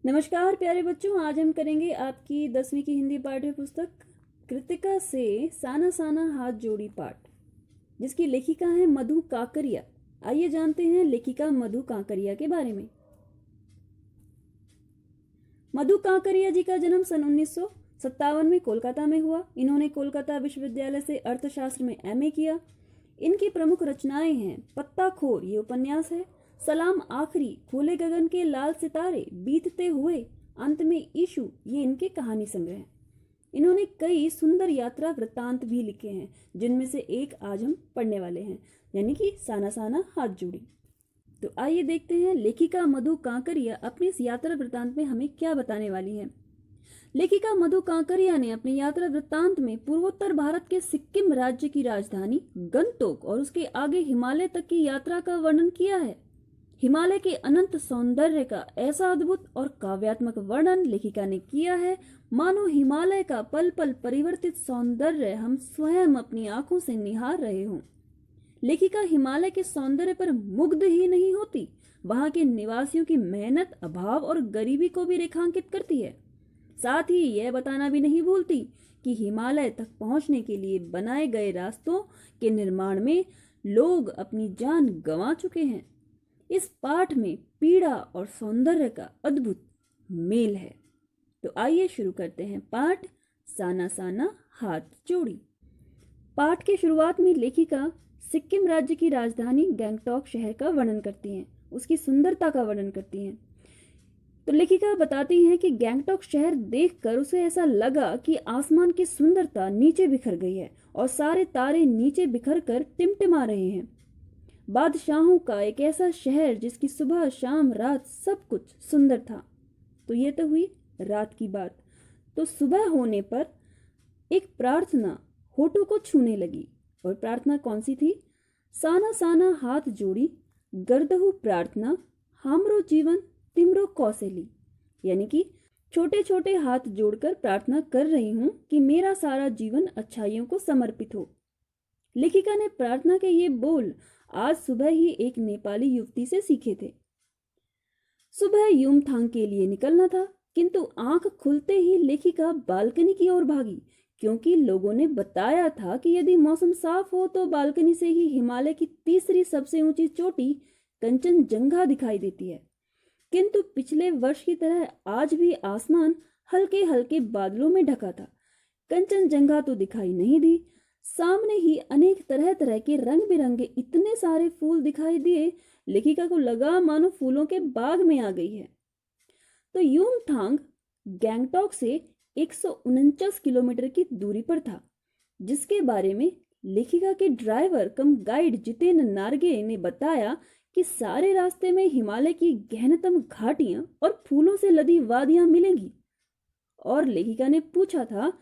नमस्कार प्यारे बच्चों, आज हम करेंगे आपकी 10वीं की हिंदी पाठ्य पुस्तक कृतिका से साना साना हाथ जोड़ी पाठ, जिसकी लेखिका है मधु काकरिया। आइए जानते हैं लेखिका मधु काकरिया के बारे में। मधु काकरिया जी का जन्म सन 1957 में कोलकाता में हुआ। इन्होंने कोलकाता विश्वविद्यालय से अर्थशास्त्र में एमए किया। इनकी प्रमुख रचनाएं हैं पत्ताखोर, ये उपन्यास है, सलाम आखिरी, खुले गगन के लाल सितारे, बीतते हुए, अंत में ईशु, ये इनके कहानी संग्रह हैं। इन्होंने कई सुंदर यात्रा वृत्तांत भी लिखे हैं, जिनमें से एक आज हम पढ़ने वाले हैं, यानी कि साना साना हाथ जोड़ी। तो आइए देखते हैं लेखिका मधु काकरिया अपनी इस यात्रा वृत्तांत में हमें क्या बताने वाली है। लेखिका मधु काकरिया ने अपनी यात्रा वृत्तांत में पूर्वोत्तर भारत के सिक्किम राज्य की राजधानी गंगटोक और उसके आगे हिमालय तक की यात्रा का वर्णन किया है। हिमालय के अनंत सौंदर्य का ऐसा अद्भुत और काव्यात्मक वर्णन लेखिका ने किया है, मानो हिमालय का पल पल परिवर्तित सौंदर्य हम स्वयं अपनी आंखों से निहार रहे हों। लेखिका हिमालय के सौंदर्य पर मुग्ध ही नहीं होती, वहां के निवासियों की मेहनत, अभाव और गरीबी को भी रेखांकित करती है। साथ ही यह बताना भी नहीं भूलती कि हिमालय तक पहुंचने के लिए बनाए गए रास्तों के निर्माण में लोग अपनी जान गंवा चुके हैं। इस पाठ में पीड़ा और सौंदर्य का अद्भुत मेल है। तो आइए शुरू करते हैं पाठ साना साना हाथ जोड़ी। पाठ के शुरुआत में लेखिका सिक्किम राज्य की राजधानी गंगटोक शहर का वर्णन करती हैं, उसकी सुंदरता का वर्णन करती हैं। तो लेखिका बताती हैं कि गंगटोक शहर देखकर उसे ऐसा लगा कि आसमान की सुंदरता नीचे बिखर गई है और सारे तारे नीचे बिखर कर टिमटिमा रहे हैं। बादशाहों का एक ऐसा शहर जिसकी सुबह शाम रात सब कुछ सुंदर था। तो ये तो हुई रात की बात। तो सुबह होने पर एक प्रार्थना होठों को छूने लगी। और प्रार्थना कौन सी थी? साना साना हाथ जोड़ी गर्दहु प्रार्थना, हामरो जीवन तिमरो कौशली, यानी कि छोटे छोटे हाथ जोड़कर प्रार्थना कर रही हूं कि मेरा सारा जीवन अच्छाइयों को समर्पित हो। लेखिका ने प्रार्थना के ये बोल आज सुबह ही एक नेपाली युवती से सीखे थे। सुबह युमथांग के लिए निकलना था, किंतु आंख खुलते ही लेखिका बालकनी की ओर भागी, क्योंकि लोगों ने बताया था कि यदि मौसम साफ हो तो बालकनी से ही हिमालय की तीसरी सबसे ऊंची चोटी कंचनजंगा दिखाई देती है। किंतु पिछले वर्ष की तरह आज भी आसमान हल्के हल्के बादलों में ढका था। कंचनजंगा तो दिखाई नहीं दी। सामने ही अनेक तरह तरह के रंग बिरंगे इतने सारे फूल दिखाई दिए, लेखिका को लगा मानो फूलों के बाग में आ गई है। तो युमथांग गंगटोक से 149 किलोमीटर की दूरी पर था, जिसके बारे में लेखिका के ड्राइवर कम गाइड जितेन नार्गे ने बताया कि सारे रास्ते में हिमालय की गहनतम घाटियां और फूलों से लदी वादियां मिलेंगी। और लेखिका ने पूछा था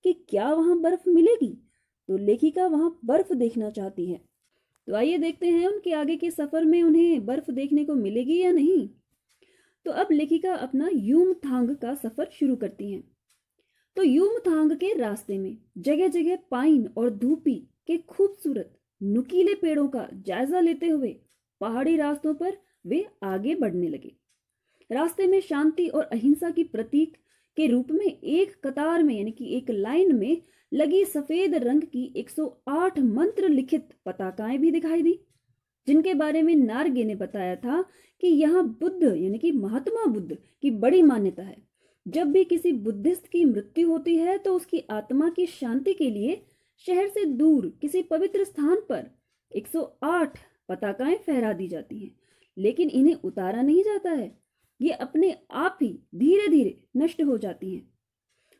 कि क्या वहां बर्फ मिलेगी, तो लेखिका वहां बर्फ देखना चाहती है। तो आइए देखते हैं उनके आगे के सफर में उन्हें बर्फ देखने को मिलेगी या नहीं। तो अब लेखिका अपना युमथांग का सफर शुरू करती हैं। तो युमथांग के रास्ते में जगह जगह पाइन और धूपी के खूबसूरत नुकीले पेड़ों का जायजा लेते हुए पहाड़ी रास्तों पर वे आगे बढ़ने लगे। रास्ते में शांति और अहिंसा की प्रतीक के रूप में एक कतार में, यानी कि एक लाइन में लगी सफेद रंग की 108 मंत्र लिखित पताकाएं भी दिखाई दी, जिनके बारे में नार्गे ने बताया था कि यहाँ बुद्ध, यानी कि महात्मा बुद्ध की बड़ी मान्यता है। जब भी किसी बुद्धिस्ट की मृत्यु होती है तो उसकी आत्मा की शांति के लिए शहर से दूर किसी पवित्र स्थान पर 108 पताकाएं फहरा दी जाती हैं, लेकिन इन्हें उतारा नहीं जाता है। ये अपने आप ही धीरे धीरे नष्ट हो जाती हैं।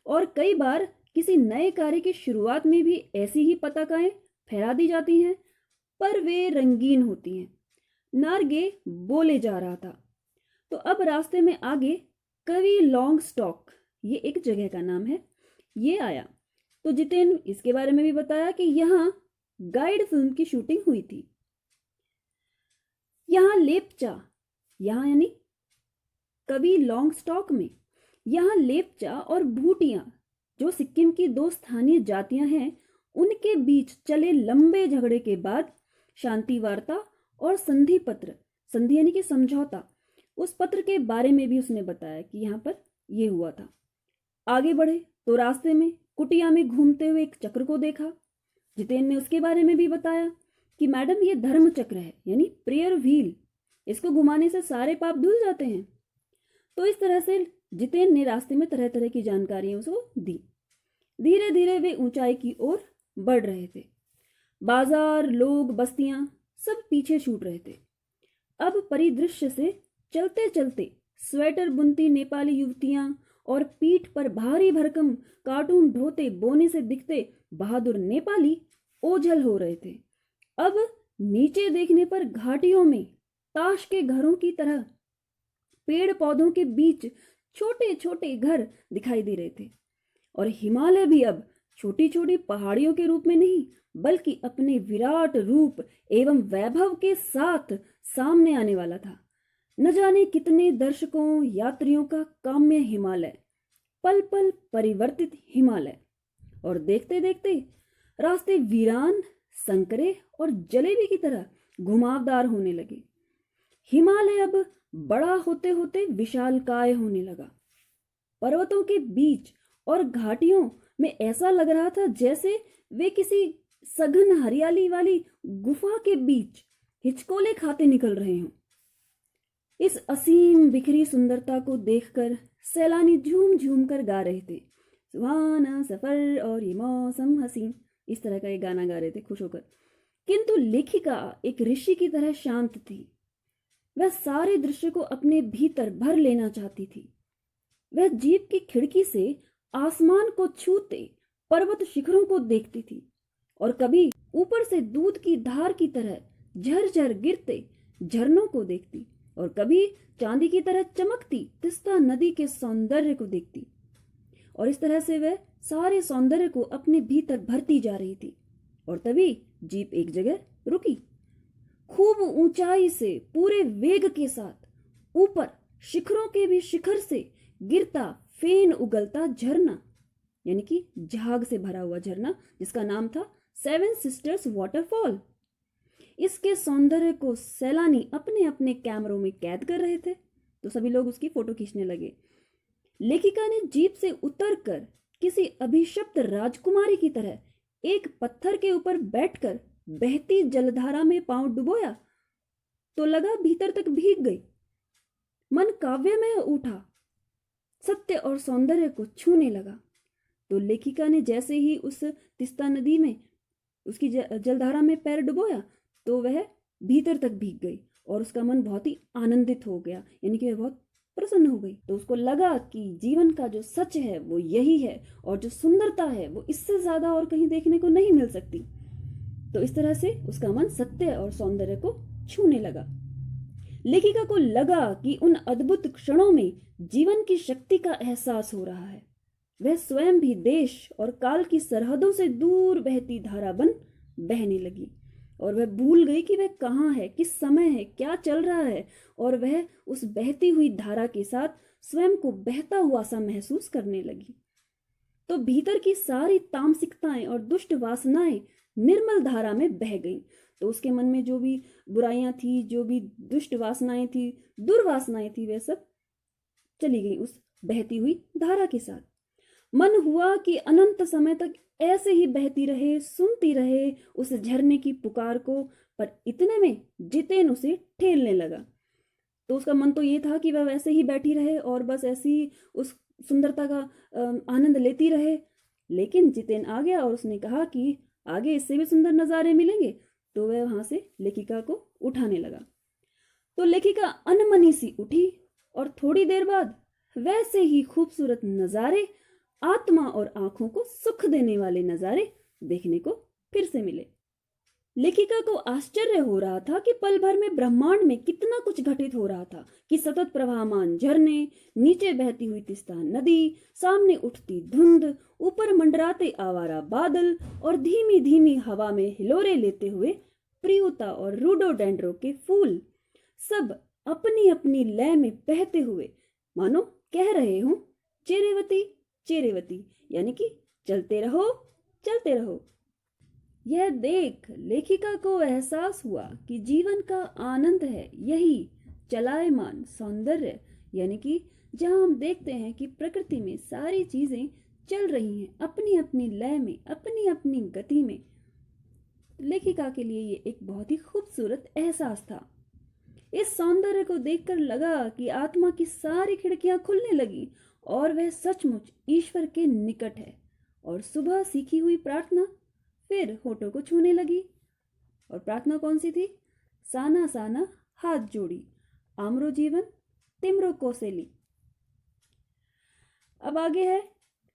और कई बार किसी नए कार्य की शुरुआत में भी ऐसी ही पताकाएं फहरा दी जाती हैं, पर वे रंगीन होती हैं। नार्गे बोले जा रहा था। तो अब रास्ते में आगे कवि लॉन्ग स्टॉक, ये एक जगह का नाम है, ये आया। तो जितेन इसके बारे में भी बताया कि यहाँ गाइड फिल्म की शूटिंग हुई थी। यहाँ लेपचा, यहाँ यानी कवि लॉन्ग स्टॉक में, यहाँ लेपचा और भूटिया जो सिक्किम की दो स्थानीय जातियां हैं, उनके बीच चले लंबे झगड़े के बाद शांति वार्ता और संधि पत्र, संधि यानी कि समझौता, उस पत्र के बारे में भी उसने बताया कि यहाँ पर ये हुआ था। आगे बढ़े तो रास्ते में कुटिया में घूमते हुए एक चक्र को देखा। जितेन ने उसके बारे में भी बताया कि मैडम ये धर्म चक्र है, यानी प्रेयर व्हील, इसको घुमाने से सारे पाप धुल जाते हैं। तो इस तरह से जितेन ने रास्ते में तरह तरह की जानकारियां उसको दी। धीरे धीरे वे ऊंचाई की ओर बढ़ रहे थे। बाजार, लोग, बस्तियां सब पीछे छूट रहे थे। अब परिदृश्य से चलते चलते स्वेटर बुनती नेपाली युवतियां और पीठ पर भारी भरकम कार्टून ढोते बोने से दिखते बहादुर नेपाली ओझल हो रहे थे। अब नीचे देखने पर घाटियों में ताश के घरों की तरह पेड़ पौधों के बीच छोटे छोटे घर दिखाई दे रहे थे, और हिमालय भी अब छोटी छोटी पहाड़ियों के रूप में नहीं, बल्कि अपने विराट रूप एवं वैभव के साथ सामने आने वाला था। न जाने कितने दर्शकों, यात्रियों का काम्य हिमालय, पल पल परिवर्तित हिमालय। और देखते देखते रास्ते वीरान, संकरे और जलेबी की तरह घुमावदार होने लगे। हिमालय अब बड़ा होते होते विशालकाय होने लगा। पर्वतों के बीच और घाटियों में ऐसा लग रहा था जैसे वे किसी सघन हरियाली वाली गुफा के बीच हिचकोले खाते निकल रहे हों। इस असीम बिखरी सुंदरता को देखकर सैलानी झूम झूम कर गा रहे थे, सुहाना सफर और ये मौसम हसीन, इस तरह का ये गाना गा रहे थे खुश होकर। किंतु लेखिका एक ऋषि की तरह शांत थी। वह सारे दृश्य को अपने भीतर भर लेना चाहती थी। वह जीप की खिड़की से आसमान को छूते पर्वत शिखरों को देखती थी, और कभी ऊपर से दूध की धार की तरह झरझर गिरते झरनों को देखती, और कभी चांदी की तरह चमकती तिस्ता नदी के सौंदर्य को देखती। और इस तरह से वह सारे सौंदर्य को अपने भीतर भरती जा रही थी। और तभी जीप एक जगह रुकी। खूब ऊंचाई से पूरे वेग के साथ ऊपर शिखरों के भी शिखर से गिरता फेन उगलता झरना, यानी कि झाग से भरा हुआ झरना, जिसका नाम था 7 सिस्टर्स वाटरफॉल। इसके सौंदर्य को सैलानी अपने अपने कैमरों में कैद कर रहे थे, तो सभी लोग उसकी फोटो खींचने लगे। लेखिका ने जीप से उतरकर किसी अभिशप्त राजकुमारी की तरह एक पत्थर के ऊपर बैठकर बहती जलधारा में पांव डुबोया, तो लगा भीतर तक भीग गई। मन काव्यमय उठा, सत्य और सौंदर्य को छूने लगा। तो लेखिका ने जैसे ही उस तिस्ता नदी में उसकी जलधारा में पैर डुबोया, तो वह भीतर तक भीग गई और उसका मन बहुत ही आनंदित हो गया, यानी कि वह बहुत प्रसन्न हो गई। तो उसको लगा कि जीवन का जो सच है वो यही है, और जो सुंदरता है वो इससे ज्यादा और कहीं देखने को नहीं मिल सकती। तो इस तरह से उसका मन सत्य और सौंदर्य को छूने लगा। लेखिका को लगा कि उन अद्भुत क्षणों में जीवन की शक्ति का एहसास हो रहा है। वह स्वयं भी देश और काल की सरहदों से दूर बहती धारा बन बहने लगी, और वह भूल गई कि वह कहाँ है, किस समय है, क्या चल रहा है, और वह उस बहती हुई धारा के साथ स्वयं को बहता हुआ सा महसूस करने लगी। तो भीतर की सारी तामसिकताएं और दुष्ट वासनाएं निर्मल धारा में बह गईं। तो उसके मन में जो भी बुराइयां थी, जो भी दुष्ट वासनाएं थी, दुर्वासनाएं थी, वे सब चली गई उस बहती हुई धारा के साथ। मन हुआ कि अनंत समय तक ऐसे ही बहती रहे, सुनती रहे उस झरने की पुकार को। पर इतने में जितेन उसे ठेलने लगा। तो उसका मन तो ये था कि वह वैसे ही बैठी रहे और बस ऐसी ही उस सुंदरता का आनंद लेती रहे। लेकिन जितेन आ गया और उसने कहा कि आगे इससे भी सुंदर नज़ारे मिलेंगे। तो वह वहां से लेखिका को उठाने लगा। तो लेखिका अनमनी सी उठी, और थोड़ी देर बाद वैसे ही खूबसूरत नज़ारे, आत्मा और आंखों को सुख देने वाले नज़ारे देखने को फिर से मिले। लेखिका को आश्चर्य हो रहा था कि पल भर में ब्रह्मांड में कितना कुछ घटित हो रहा था, कि सतत प्रवाहमान झरने, नीचे बहती हुई तिस्ता नदी, सामने उठती धुंध, ऊपर मंडराते आवारा बादल, और धीमी धीमी हवा में हिलोरे लेते हुए प्रियुता और रोडोडेंड्रो के फूल, सब अपनी अपनी लय में बहते हुए मानो कह रहे हों, चेरेवती चेरेवती, यानी कि चलते रहो चलते रहो। यह देख लेखिका को एहसास हुआ कि जीवन का आनंद है यही चलायमान सौंदर्य, यानी कि जहां हम देखते हैं कि प्रकृति में सारी चीजें चल रही हैं अपनी अपनी लय में, अपनी अपनी गति में। लेखिका के लिए ये एक बहुत ही खूबसूरत एहसास था। इस सौंदर्य को देखकर लगा कि आत्मा की सारी खिड़कियां खुलने लगी और वह सचमुच ईश्वर के निकट है। और सुबह सीखी हुई प्रार्थना फिर होठों को छूने लगी। और प्रार्थना कौन सी थी? साना साना हाथ जोड़ी, आमरो जीवन तिमरो कोसेली। अब आगे है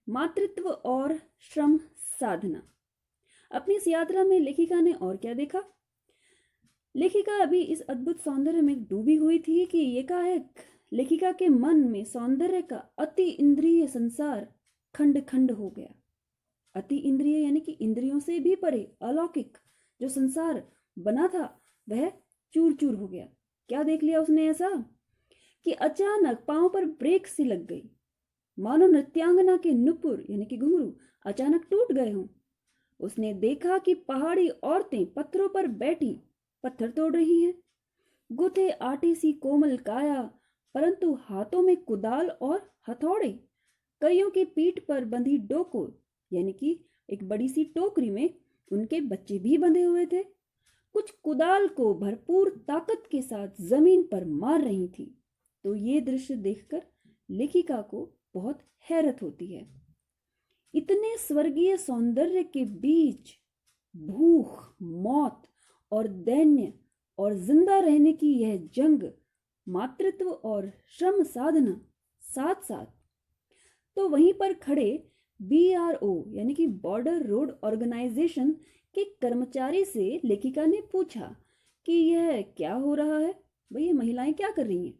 मातृत्व और श्रम साधना। अपनी इस यात्रा में लेखिका ने और क्या देखा? लेखिका अभी इस अद्भुत सौंदर्य में डूबी हुई थी कि एकाएक लेखिका के मन में सौंदर्य का अति इंद्रिय संसार खंड खंड हो गया। अति इंद्रिय यानी कि इंद्रियों से भी परे अलौकिक जो संसार बना था वह चूर चूर हो गया। क्या देख लिया उसने ऐसा कि अचानक पांव पर ब्रेक सी लग गई, मानो नृत्यांगना के नुपुर यानी कि घुंघरू अचानक टूट गए हों। उसने देखा कि पहाड़ी औरतें पत्थरों पर बैठी पत्थर तोड़ रही हैं, गुथे आटे सी कोमल काया, परंतु हाथों में कुदाल और हथौड़े। कईयों की पीठ पर बंधी डोको यानी कि एक बड़ी सी टोकरी में उनके बच्चे भी बंधे हुए थे। कुछ कुदाल को भरपूर ताकत के साथ जमीन पर मार रही थी। तो ये दृश्य देखकर लेखिका को बहुत हैरत होती है। इतने स्वर्गीय सौंदर्य के बीच भूख, मौत और दैन्य और जिंदा रहने की यह जंग, मातृत्व और श्रम साधना साथ साथ। तो वहीं पर खड़े BRO यानी कि बॉर्डर रोड ऑर्गेनाइजेशन के कर्मचारी से लेखिका ने पूछा कि यह क्या हो रहा है, भाई ये महिलाएं क्या कर रही हैं?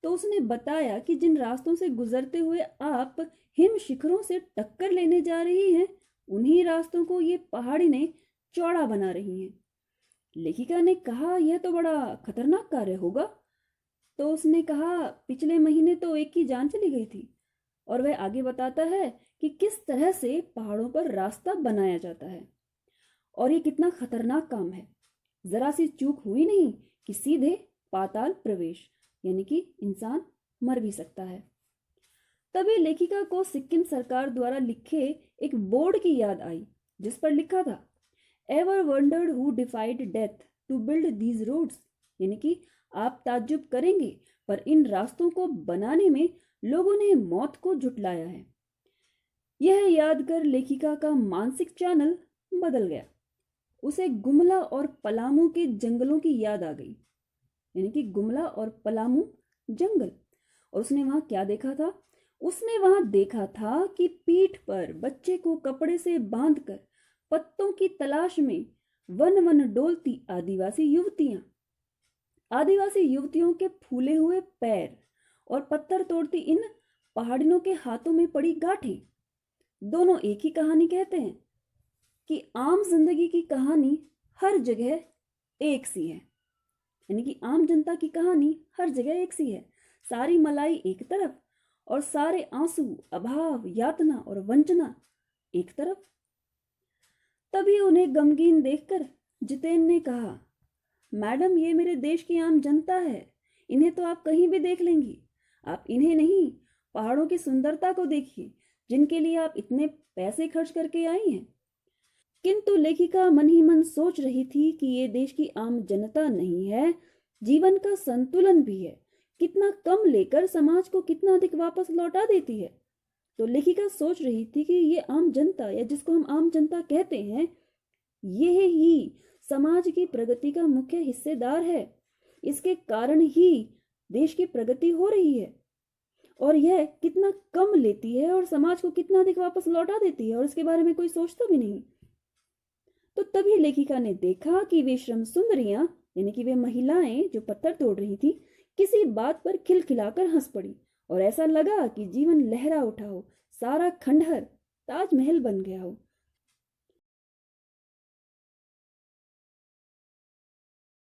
तो उसने बताया कि जिन रास्तों से गुजरते हुए आप हिम शिखरों से टक्कर लेने जा रही हैं, उन्हीं रास्तों को ये पहाड़ी ने चौड़ा बना रही हैं। लेखिका ने कहा यह तो बड़ा खतरनाक कार्य होगा। तो उसने कहा पिछले महीने तो एक की जान चली गई थी। और वह आगे बताता है कि किस तरह से पहाड़ों पर रास्ता बनाया जाता है और ये कितना खतरनाक काम है। जरा सी चूक हुई नहीं कि सीधे पाताल प्रवेश, यानी कि इंसान मर भी सकता है। तभी लेखिका को सिक्किम सरकार द्वारा लिखे एक बोर्ड की याद आई जिस पर लिखा था ever wondered who defied death to build these roads, यानी कि आप ताज्जुब करेंगे पर इन रास्तों को बनाने में लोगों ने मौत को झुटलाया है। यह याद कर लेखिका का मानसिक चैनल बदल गया। उसे गुमला और पलामू के जंगलों की याद आ गई, यानी कि गुमला और पलामू जंगल। और उसने वहां क्या देखा था? उसने वहां देखा था कि पीठ पर बच्चे को कपड़े से बांधकर पत्तों की तलाश में वन वन डोलती आदिवासी युवतियों के फूले हुए पैर और पत्थर तोड़ती इन पहाड़ियों के हाथों में पड़ी गांठें। दोनों एक ही कहानी कहते हैं कि आम जिंदगी की कहानी हर जगह एक सी है, यानी कि आम जनता की कहानी हर जगह एक सी है। सारी मलाई एक तरफ और सारे आंसू, अभाव, यातना और वंचना एक तरफ। तभी उन्हें गमगीन देखकर जितेन ने कहा, मैडम ये मेरे देश की आम जनता है, इन्हें तो आप कहीं भी देख लेंगी। आप इन्हें नहीं, पहाड़ों की सुंदरता को देखिए जिनके लिए आप इतने पैसे खर्च करके आई हैं। किंतु लेखिका मन ही मन सोच रही थी कि ये देश की आम जनता नहीं है, जीवन का संतुलन भी है। कितना कम लेकर समाज को कितना अधिक वापस लौटा देती है। तो लेखिका सोच रही थी कि ये आम जनता या जिसको हम आम जनता कहते हैं, यह ही समाज की प्रगति का मुख्य हिस्सेदार है। इसके कारण ही देश की प्रगति हो रही है और यह कितना कम लेती है और समाज को कितना अधिक वापस लौटा देती है और इसके बारे में कोई सोचता भी नहीं। तो तभी लेखिका ने देखा कि वे श्रम सुंदरियां यानी कि वे महिलाएं जो पत्थर तोड़ रही थी किसी बात पर खिलखिलाकर हंस पड़ी और ऐसा लगा कि जीवन लहरा उठा हो, सारा खंडहर ताजमहल बन गया हो